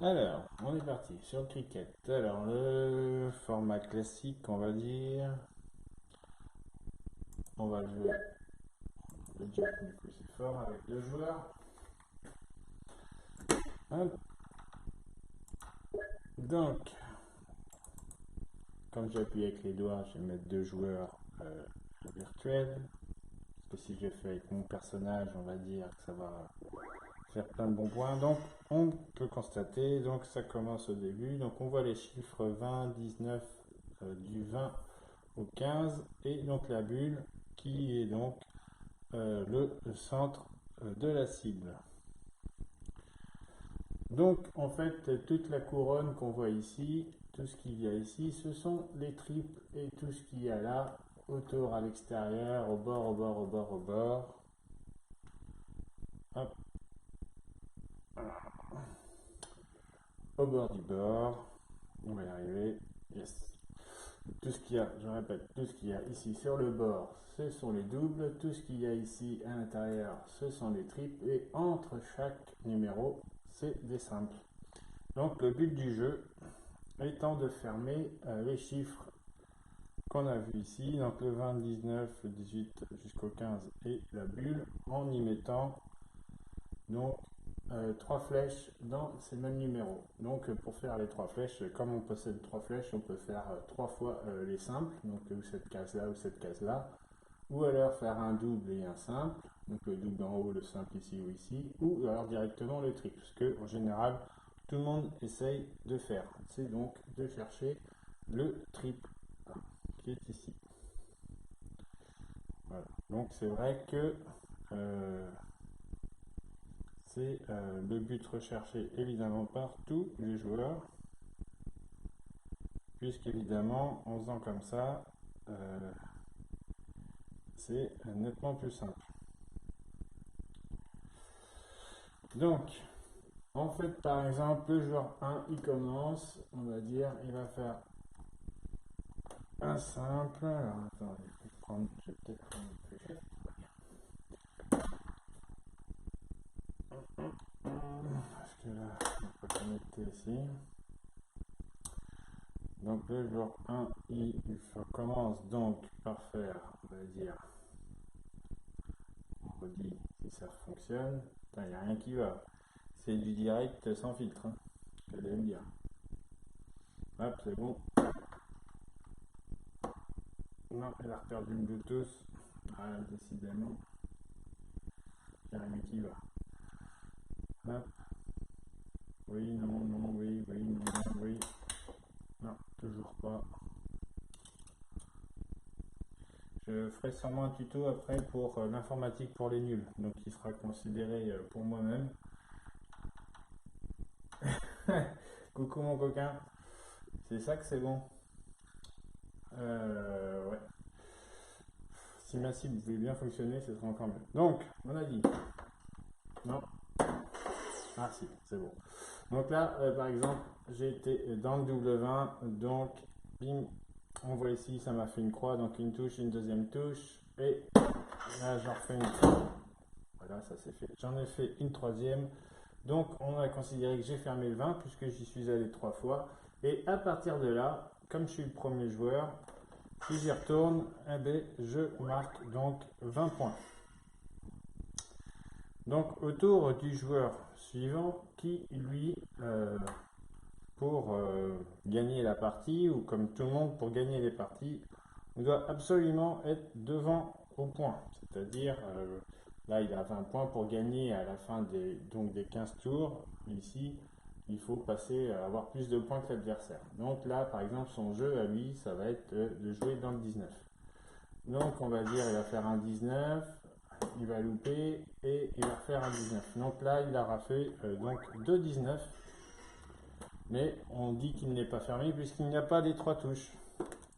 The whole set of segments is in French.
Alors, on est parti sur le cricket. Alors, le format classique, on va dire. On va jouer le jack, du coup, c'est fort avec deux joueurs. Hop. Donc, comme j'appuie avec les doigts, je vais mettre deux joueurs virtuels. Parce que si je fais avec mon personnage, on va dire que ça va faire plein de bons points. Donc, on peut constater, donc ça commence au début. Donc, on voit les chiffres 20, 19, du 20 au 15. Et donc, la bulle qui est donc le centre de la cible. Donc en fait toute la couronne qu'on voit ici, tout ce qu'il y a ici, ce sont les triples et tout ce qu'il y a là, autour, à l'extérieur, au bord, au bord, au bord, au bord. Hop. Au bord du bord. On va y arriver. Yes. Tout ce qu'il y a, je répète, tout ce qu'il y a ici sur le bord, ce sont les doubles. Tout ce qu'il y a ici à l'intérieur, ce sont les triples. Et entre chaque numéro, c'est des simples. Donc le but du jeu étant de fermer les chiffres qu'on a vu ici, donc le 20, 19, le 18 jusqu'au 15 et la bulle, en y mettant donc trois flèches dans ces mêmes numéros. Donc pour faire les trois flèches, comme on possède trois flèches, on peut faire trois fois les simples, donc ou cette case là ou cette case là, ou alors faire un double et un simple, donc le double en haut, le simple ici ou ici, ou alors directement le triple, ce que en général tout le monde essaye de faire. C'est donc de chercher le triple qui est ici. Voilà. Donc c'est vrai que c'est le but recherché évidemment par tous les joueurs, puisqu'évidemment en faisant comme ça, c'est nettement plus simple. Donc, en fait, par exemple, le joueur 1, il commence, on va dire, il va faire un simple. Alors, attendez, je vais peut-être prendre une fléchette. Parce que là, on peut connecter ici. Donc, le joueur 1, il commence donc par faire, on va dire, on redit si ça fonctionne. Il n'y a rien qui va. C'est du direct sans filtre, hein, vous allez me dire. Hop, c'est bon. Non, elle a perdu le Bluetooth. Ah, décidément, il n'y a rien qui va. Hop. Oui, non, non, oui, oui, non, non, oui. Non, toujours pas. Je ferai sûrement un tuto après pour l'informatique pour les nuls. Donc il sera considéré pour moi-même. Coucou mon coquin. C'est ça que c'est bon. Ouais. Si ma cible voulait bien fonctionner, ce serait encore mieux. Donc, on a dit. Non. Ah si, c'est bon. Donc là, par exemple, j'ai été dans le double 20. Donc, bim, on voit ici, ça m'a fait une croix. Donc une touche, une deuxième touche. Et là, j'en refais une. Voilà, ça c'est fait. J'en ai fait une troisième. Donc on a considéré que j'ai fermé le 20 puisque j'y suis allé trois fois. Et à partir de là, comme je suis le premier joueur, si j'y retourne, eh bien, je marque donc 20 points. Donc autour du joueur suivant qui, lui, pour gagner la partie, ou comme tout le monde pour gagner les parties, on doit absolument être devant au point. C'est-à-dire, là il a 20 points pour gagner à la fin des 15 tours. Ici, il faut passer à avoir plus de points que l'adversaire. Donc là, par exemple, son jeu à lui, ça va être de jouer dans le 19. Donc on va dire, il va faire un 19, il va louper et il va faire un 19. Donc là, il aura fait donc 2 19. Mais on dit qu'il n'est pas fermé puisqu'il n'y a pas les trois touches.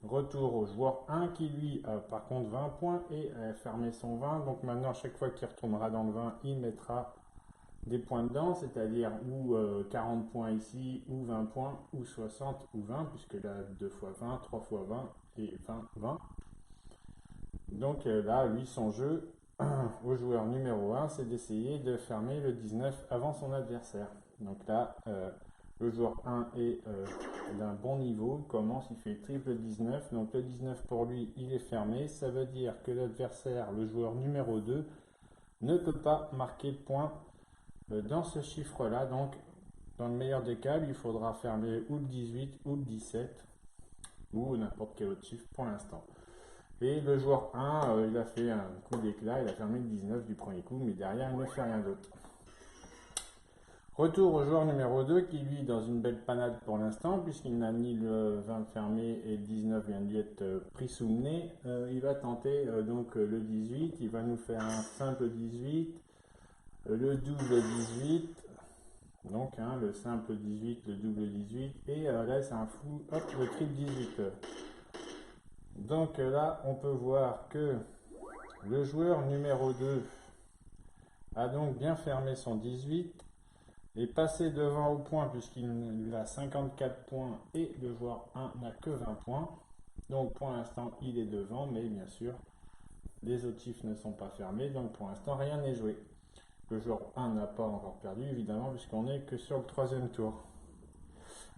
Retour au joueur 1 qui lui a par contre 20 points et a fermé son 20. Donc maintenant, à chaque fois qu'il retournera dans le 20, il mettra des points dedans, c'est-à-dire ou 40 points ici, ou 20 points, ou 60, ou 20, puisque là, 2 fois 20, 3 fois 20, et 20, 20. Donc là, lui, son jeu, au joueur numéro 1, c'est d'essayer de fermer le 19 avant son adversaire. Donc là, Le joueur 1 est d'un bon niveau, il commence, il fait triple 19, donc le 19 pour lui, il est fermé. Ça veut dire que l'adversaire, le joueur numéro 2, ne peut pas marquer de point dans ce chiffre-là. Donc, dans le meilleur des cas, il faudra fermer ou le 18 ou le 17, ou n'importe quel autre chiffre pour l'instant. Et le joueur 1, il a fait un coup d'éclat, il a fermé le 19 du premier coup, mais derrière, il ne fait rien d'autre. Retour au joueur numéro 2 qui lui dans une belle panade pour l'instant puisqu'il n'a ni le 20 fermé et le 19 vient de lui être pris sous le nez. Il va tenter donc le 18, il va nous faire un simple 18, le double 18, donc le simple 18, le double 18 et là c'est un fou, hop le triple 18. Donc là on peut voir que le joueur numéro 2 a donc bien fermé son 18. Et passé devant au point puisqu'il a 54 points et le joueur 1 n'a que 20 points. Donc pour l'instant il est devant, mais bien sûr les autres chiffres ne sont pas fermés, donc pour l'instant rien n'est joué. Le joueur 1 n'a pas encore perdu évidemment puisqu'on n'est que sur le troisième tour.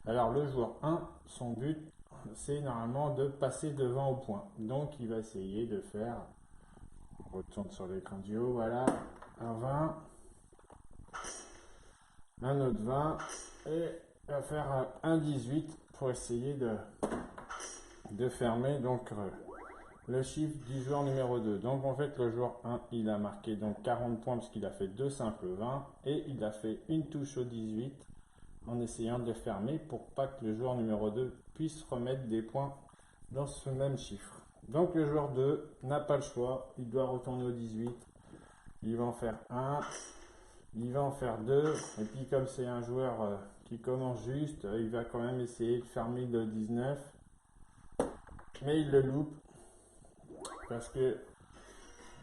Alors le joueur 1, son but c'est normalement de passer devant au point. Donc il va essayer de faire, on retourne sur l'écran du haut, voilà, un 20. Un autre 20 et va faire un 18 pour essayer de fermer donc le chiffre du joueur numéro 2. Donc en fait le joueur 1 il a marqué donc 40 points parce qu'il a fait deux simples 20 et il a fait une touche au 18 en essayant de fermer pour pas que le joueur numéro 2 puisse remettre des points dans ce même chiffre. Donc le joueur 2 n'a pas le choix, il doit retourner au 18, il va en faire un. Il va en faire deux, et puis comme c'est un joueur qui commence juste, il va quand même essayer de fermer le 19, mais il le loupe, parce que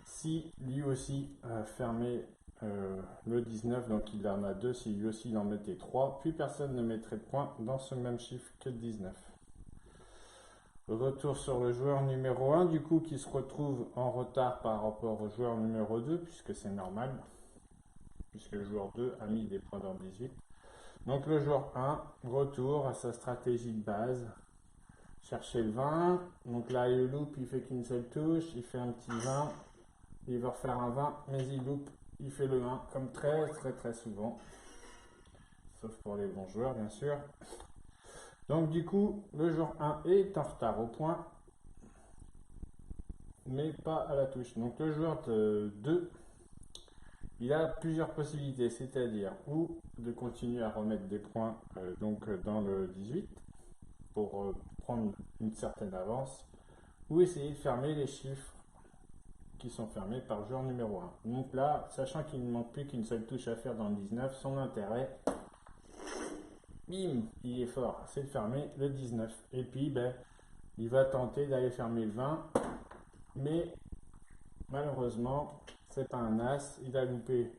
si lui aussi fermait le 19, donc il en a deux, si lui aussi il en mettait 3, plus personne ne mettrait de points dans ce même chiffre que le 19. Retour sur le joueur numéro 1, du coup qui se retrouve en retard par rapport au joueur numéro 2, puisque c'est normal. Puisque le joueur 2 a mis des points dans le 18. Donc le joueur 1, retour à sa stratégie de base. Chercher le 20. Donc là, il loupe, il fait qu'une seule touche. Il fait un petit 20. Il va refaire un 20, mais il loupe. Il fait le 1, comme très souvent. Sauf pour les bons joueurs, bien sûr. Donc du coup, le joueur 1 est en retard au point, mais pas à la touche. Donc le joueur 2, il a plusieurs possibilités, c'est-à-dire ou de continuer à remettre des points dans le 18 pour prendre une certaine avance, ou essayer de fermer les chiffres qui sont fermés par le joueur numéro 1. Donc là, sachant qu'il ne manque plus qu'une seule touche à faire dans le 19, son intérêt, bim, il est fort, c'est de fermer le 19. Et puis, il va tenter d'aller fermer le 20, mais malheureusement, c'est pas un as, il a loupé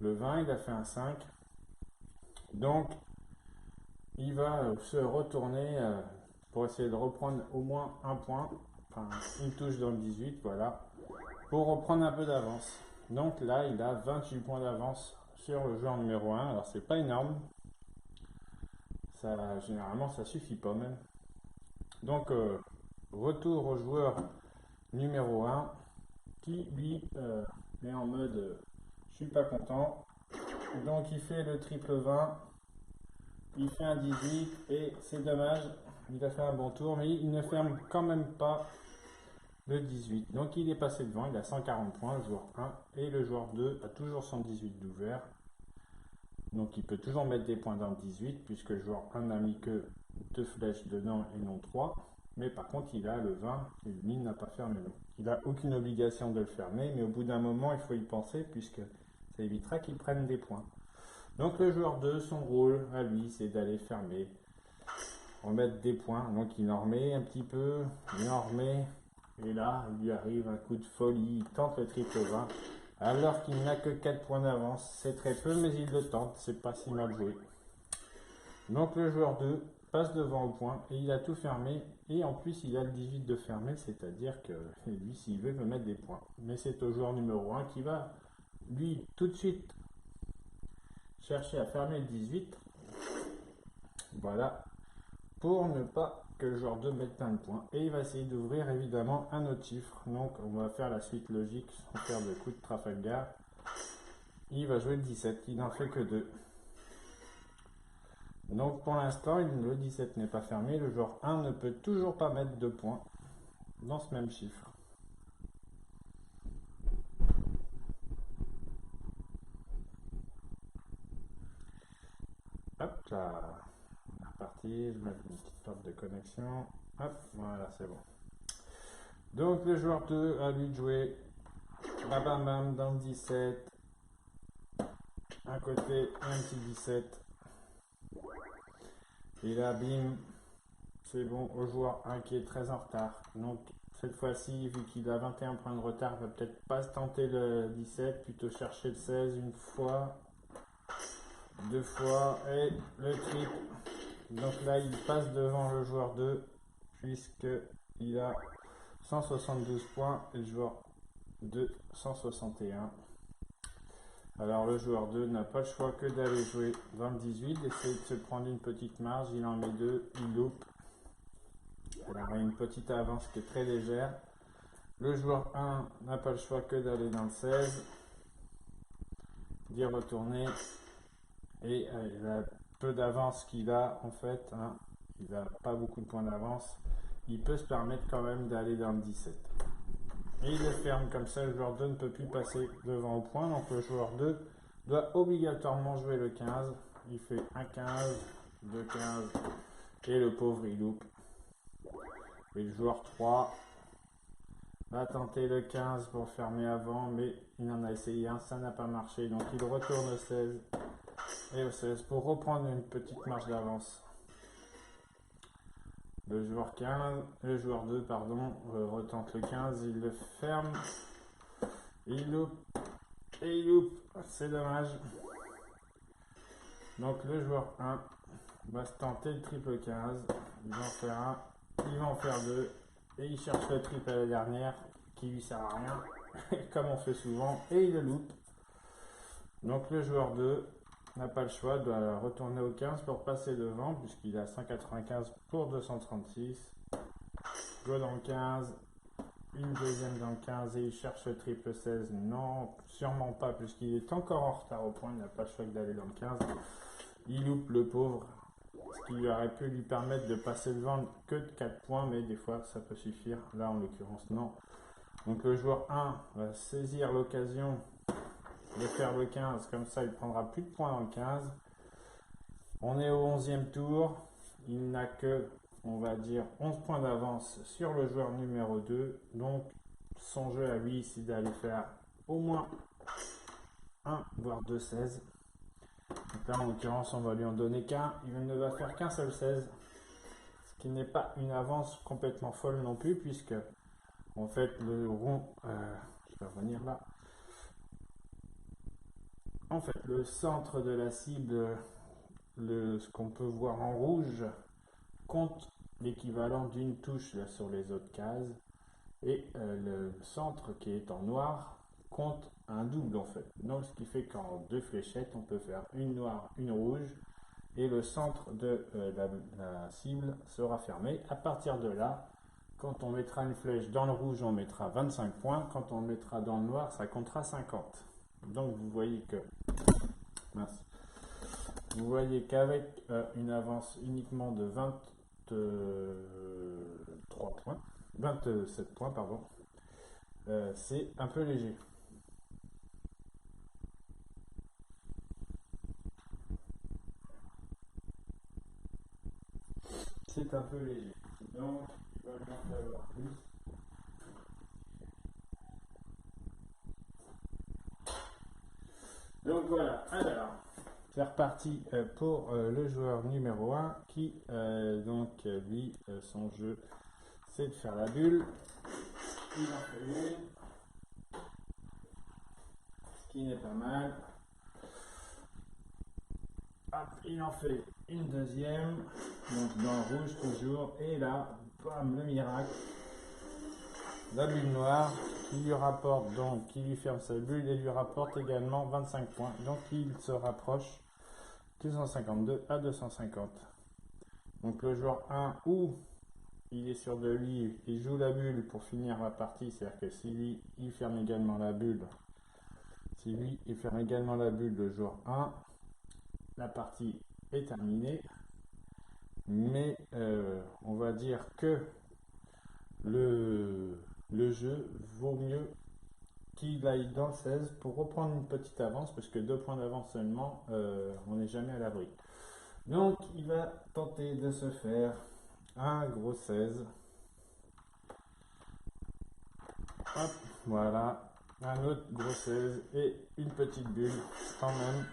le 20, il a fait un 5. Donc, il va se retourner pour essayer de reprendre au moins un point, enfin une touche dans le 18, voilà, pour reprendre un peu d'avance. Donc là, il a 28 points d'avance sur le joueur numéro 1. Alors, c'est pas énorme. Ça, généralement, ça suffit pas même. Donc, retour au joueur numéro 1 qui, lui, est en mode je suis pas content. Donc, il fait le triple 20. Il fait un 18 et c'est dommage. Il a fait un bon tour, mais il ne ferme quand même pas le 18. Donc, il est passé devant. Il a 140 points, le joueur 1. Et le joueur 2 a toujours 118 d'ouvert. Donc il peut toujours mettre des points dans le 18 puisque le joueur 1 n'a mis que 2 flèches dedans et non 3. Mais par contre il a le 20 et lui n'a pas fermé. Il n'a aucune obligation de le fermer, mais au bout d'un moment il faut y penser puisque ça évitera qu'il prenne des points. Donc le joueur 2, son rôle à lui c'est d'aller fermer, remettre des points. Donc il en remet un petit peu, il en remet. Et là il lui arrive un coup de folie, il tente le triple 20. Alors qu'il n'a que 4 points d'avance, c'est très peu, mais il le tente, c'est pas si mal joué. Donc le joueur 2 passe devant au point et il a tout fermé. Et en plus, il a le 18 de fermer, c'est-à-dire que lui, s'il veut, peut mettre des points. Mais c'est au joueur numéro 1 qui va, lui, tout de suite, chercher à fermer le 18. Voilà, pour ne pas que le joueur 2 mette plein de points. Et il va essayer d'ouvrir évidemment un autre chiffre. Donc on va faire la suite logique sans faire de coup de Trafalgar. Il va jouer le 17, il n'en fait que 2. Donc pour l'instant, le 17 n'est pas fermé. Le joueur 1 ne peut toujours pas mettre 2 points dans ce même chiffre. Hop là, la partie, je mets une petite porte de connexion. Hop, voilà, c'est bon. Donc le joueur 2 a lui de jouer bam bam bam dans le 17. Un côté, un petit 17. Et là, bim, c'est bon au joueur 1 qui est très en retard. Donc cette fois-ci, vu qu'il a 21 points de retard, il va peut-être pas se tenter le 17, plutôt chercher le 16 une fois, 2 fois, et le triple. Donc là, il passe devant le joueur 2, puisqu'il a 172 points et le joueur 2, 161. Alors le joueur 2 n'a pas le choix que d'aller jouer dans le 18, d'essayer de se prendre une petite marge, il en met 2, il loupe. Alors une petite avance qui est très légère. Le joueur 1 n'a pas le choix que d'aller dans le 16, d'y retourner. Et il peu d'avance qu'il a en fait, hein, il n'a pas beaucoup de points d'avance, il peut se permettre quand même d'aller dans le 17. Et il le ferme comme ça, le joueur 2 ne peut plus passer devant au point, donc le joueur 2 doit obligatoirement jouer le 15. Il fait un 15, 2 15, et le pauvre il loupe. Et le joueur 3 va tenter le 15 pour fermer avant, mais il en a essayé un, ça n'a pas marché, donc il retourne au 16. Et au 16 pour reprendre une petite marge d'avance. Le joueur 2 pardon, retente le 15, il le ferme, il loupe, et il loupe, c'est dommage. Donc le joueur 1 va se tenter le triple 15, il va en faire un, il va en faire 2, et il cherche le triple à la dernière, qui lui sert à rien, comme on fait souvent, et il le loupe. Donc le joueur 2 n'a pas le choix, doit retourner au 15 pour passer devant, puisqu'il a 195 pour 236. Go dans le 15, une deuxième dans le 15 et il cherche le triple 16. Non, sûrement pas, puisqu'il est encore en retard au point, il n'a pas le choix que d'aller dans le 15. Il loupe le pauvre, ce qui lui aurait pu lui permettre de passer devant que de 4 points, mais des fois ça peut suffire. Là en l'occurrence, non. Donc le joueur 1 va saisir l'occasion de faire le 15, comme ça il prendra plus de points dans le 15. On est au 11e tour, il n'a que, on va dire, 11 points d'avance sur le joueur numéro 2, donc son jeu à lui c'est d'aller faire au moins 1 voire 2 16. Donc là en l'occurrence on va lui en donner qu'un, il ne va faire qu'un seul 16, ce qui n'est pas une avance complètement folle non plus, puisque en fait le rond, je vais revenir là. En fait, le centre de la cible, ce qu'on peut voir en rouge, compte l'équivalent d'une touche là, sur les autres cases. Et le centre qui est en noir compte un double en fait. Donc ce qui fait qu'en 2 fléchettes, on peut faire une noire, une rouge. Et le centre de la cible sera fermé. À partir de là, quand on mettra une flèche dans le rouge, on mettra 25 points. Quand on mettra dans le noir, ça comptera 50. Donc vous voyez que vous voyez qu'avec une avance uniquement de 23 points, 27 points pardon, c'est un peu léger. C'est un peu léger. Donc il va bien falloir plus. Donc voilà, alors, c'est reparti pour le joueur numéro 1 qui, lui, son jeu, c'est de faire la bulle. Il en fait une, ce qui n'est pas mal. Hop, il en fait une deuxième, donc dans le rouge toujours, et là, bam, le miracle. La bulle noire qui lui rapporte donc, qui lui ferme sa bulle et lui rapporte également 25 points. Donc il se rapproche 252 à 250. Donc le joueur 1, ou il est sûr de lui, il joue la bulle pour finir la partie, c'est-à-dire que si lui, il ferme également la bulle, si lui, il ferme également la bulle de joueur 1, la partie est terminée. Mais on va dire que le jeu vaut mieux qu'il aille dans le 16 pour reprendre une petite avance, parce que 2 points d'avance seulement, on n'est jamais à l'abri. Donc il va tenter de se faire un gros 16. Hop, voilà, un autre gros 16 et une petite bulle quand même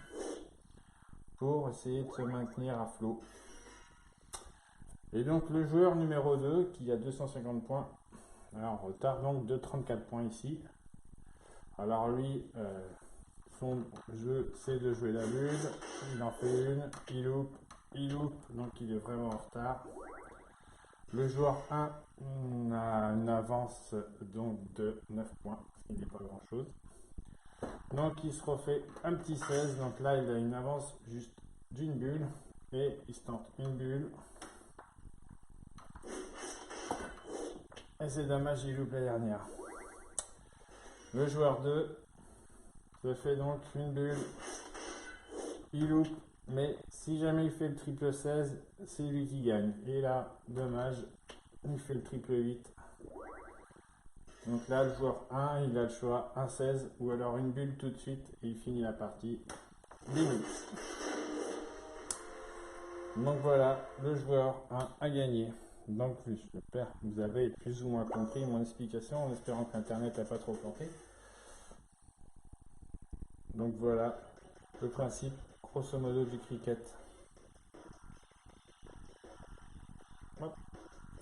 pour essayer de se maintenir à flot. Et donc le joueur numéro 2 qui a 250 points, alors retard donc de 34 points ici. Alors lui, son jeu c'est de jouer la bulle, il en fait une, il loupe, donc il est vraiment en retard. Le joueur 1 a une avance donc de 9 points, ce qui n'est pas grand chose. Donc il se refait un petit 16, donc là il a une avance juste d'une bulle, et il se tente une bulle. Et c'est dommage, il loupe la dernière. Le joueur 2 se fait donc une bulle, il loupe, mais si jamais il fait le triple 16, c'est lui qui gagne. Et là, dommage, il fait le triple 8. Donc là, le joueur 1, il a le choix, un 16 ou alors une bulle tout de suite et il finit la partie limite. Donc voilà, le joueur 1 a gagné. Donc j'espère que vous avez plus ou moins compris mon explication en espérant que l'internet n'a pas trop planté. Donc voilà le principe grosso modo du cricket. Hop.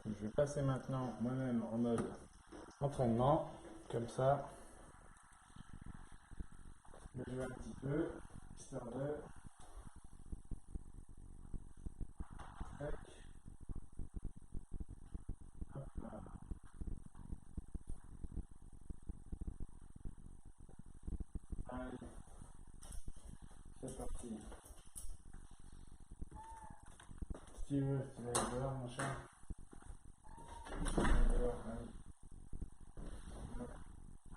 Je vais passer maintenant moi-même en mode entraînement, comme ça je vais jouer un petit peu, histoire de... Tac. Hop là. Allez, c'est parti. Si tu veux, tu vas aller dehors mon chat. Tu vas aller dehors, allez.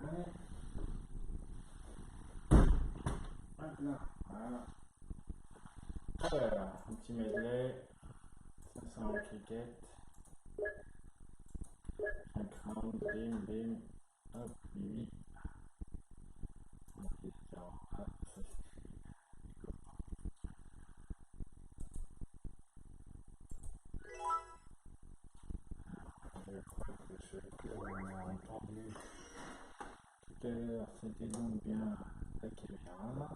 Allez. Hop là, voilà. Voilà, un petit medley. Ça sent le cricket. Un crâne, bim, bim. Hop, oui. Ok, alors, ah, ça c'est... Je crois que ce que l'on a entendu tout à l'heure, c'était donc bien la caméra.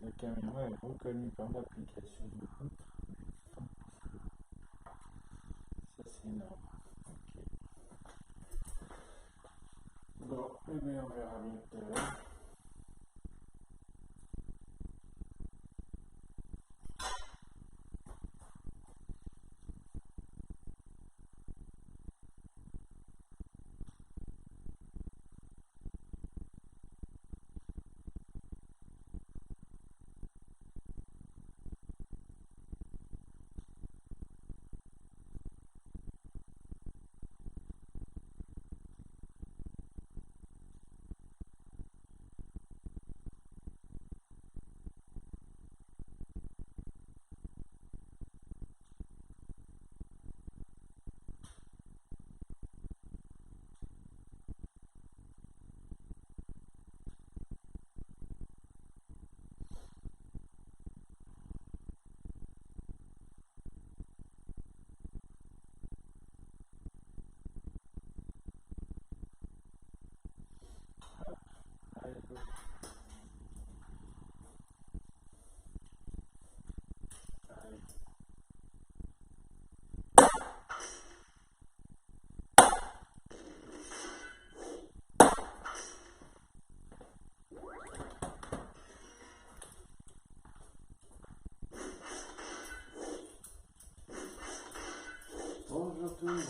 La caméra est reconnue par l'application de votre téléphone. Ça c'est énorme. Ok. Bon, eh bien on verra bien tout à l'heure. Allez, go. Allez. Bonjour tout le monde.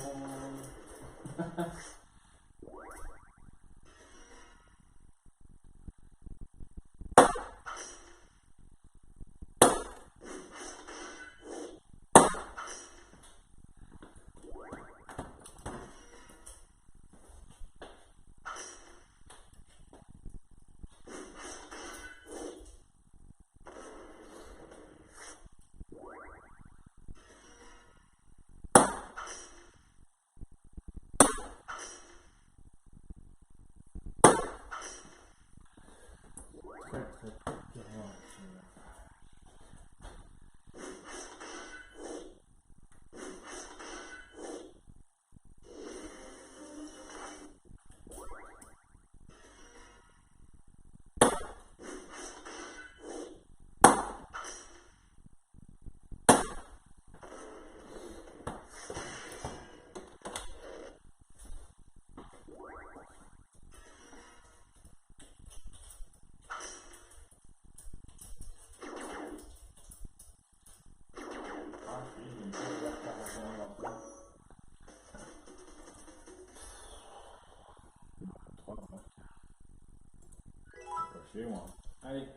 aller loin. Allez.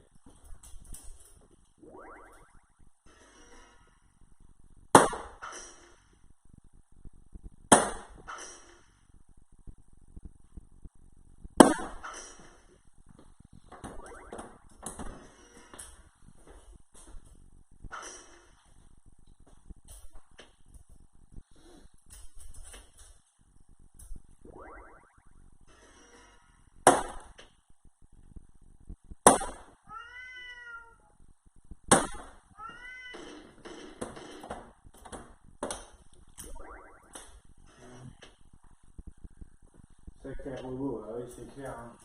Sacré robot, ah oui c'est clair. Hein.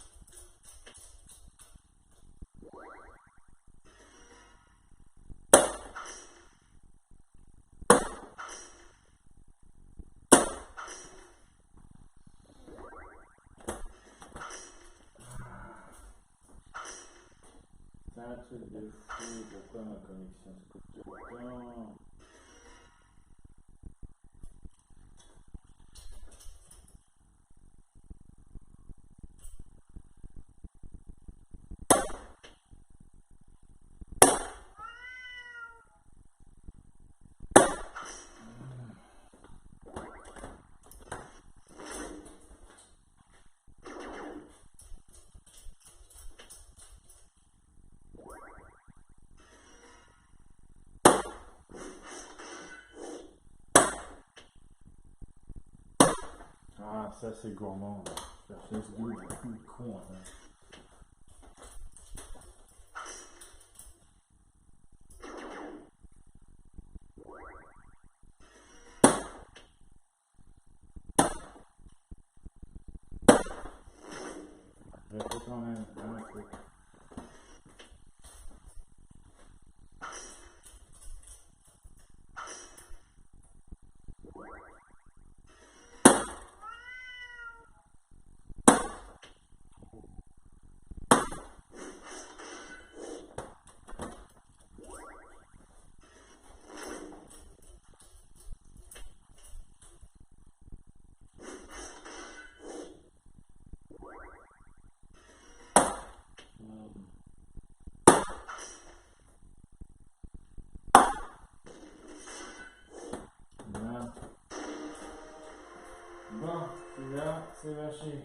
C'est un truc de fou, pourquoi ma connexion se coupe tout le temps? Ah, ça c'est gourmand. Faire Facebook, con. Hein. Je vais quand même, un truc. Voilà. Bon, là, c'est lâché.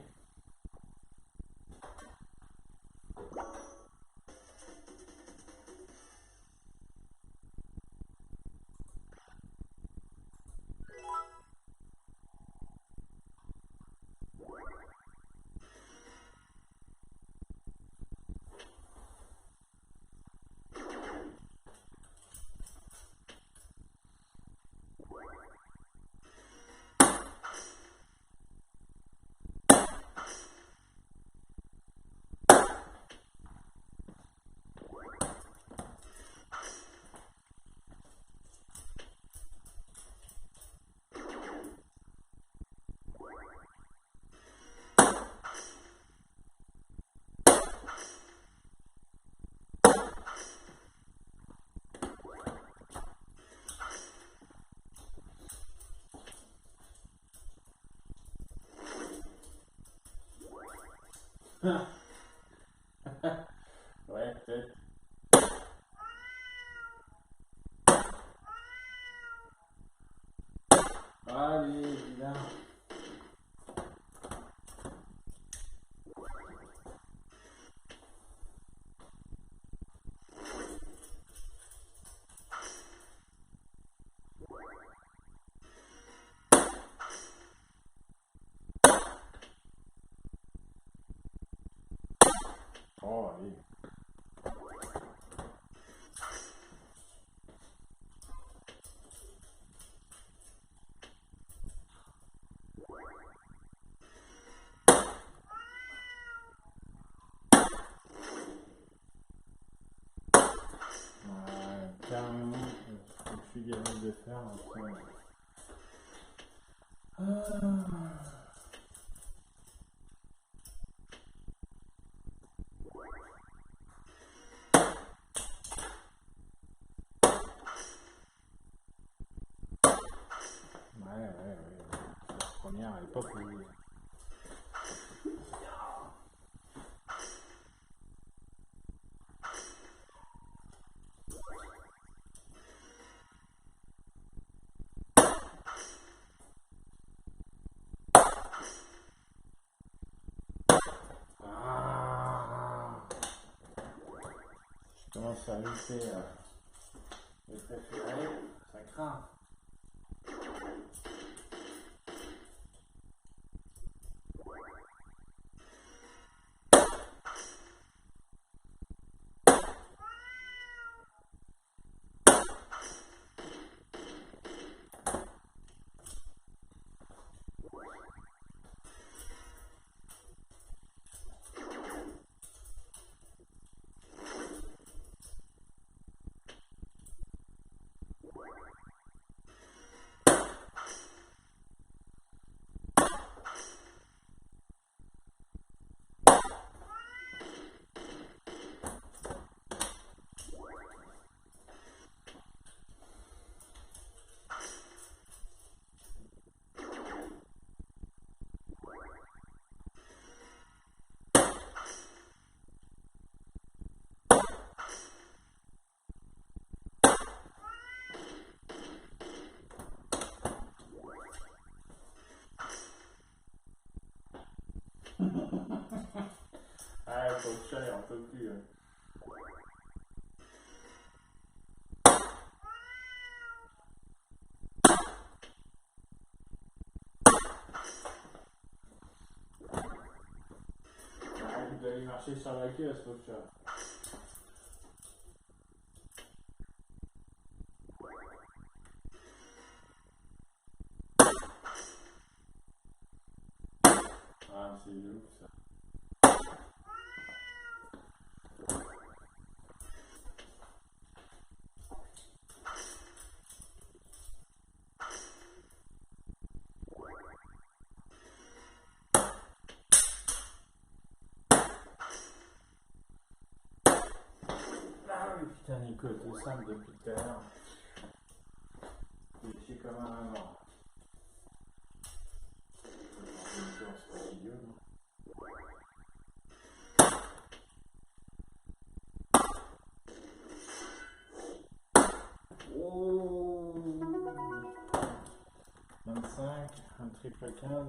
Ouais, peut-être. Allez, là. Oh, allez. Carrément, ce que je suis capable de faire après. Ouais. La première, elle est pas pourrie. service est préféré, ça craint. Ah, faut le chat, il en peut plus. Arrête d'aller marcher sur la queue, ce pauvre chat. Ah, c'est loup ça. Ah oui, putain, Nico, tout simple depuis tout à l'heure. Tu es chier comme un avant. C'est pas idiot, non? Oh 25, un triple 15.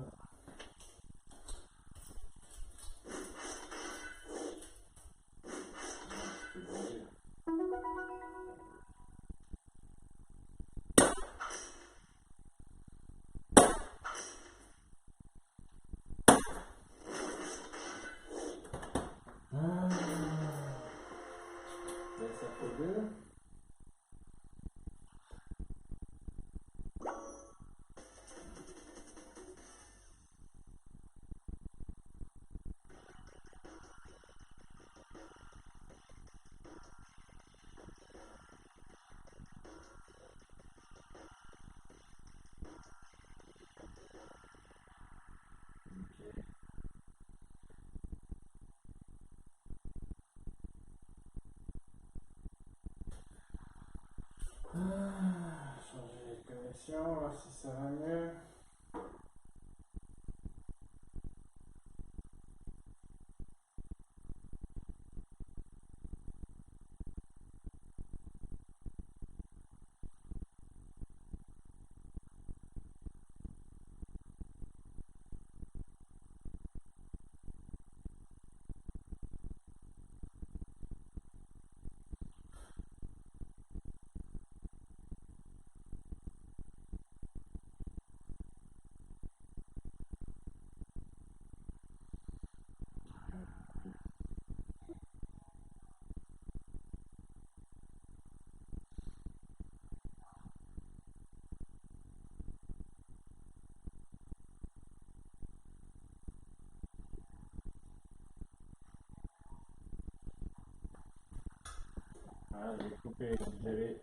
Ça fait 2. Changer les connexions, voir si ça va mieux. Ah, j'ai coupé, j'avais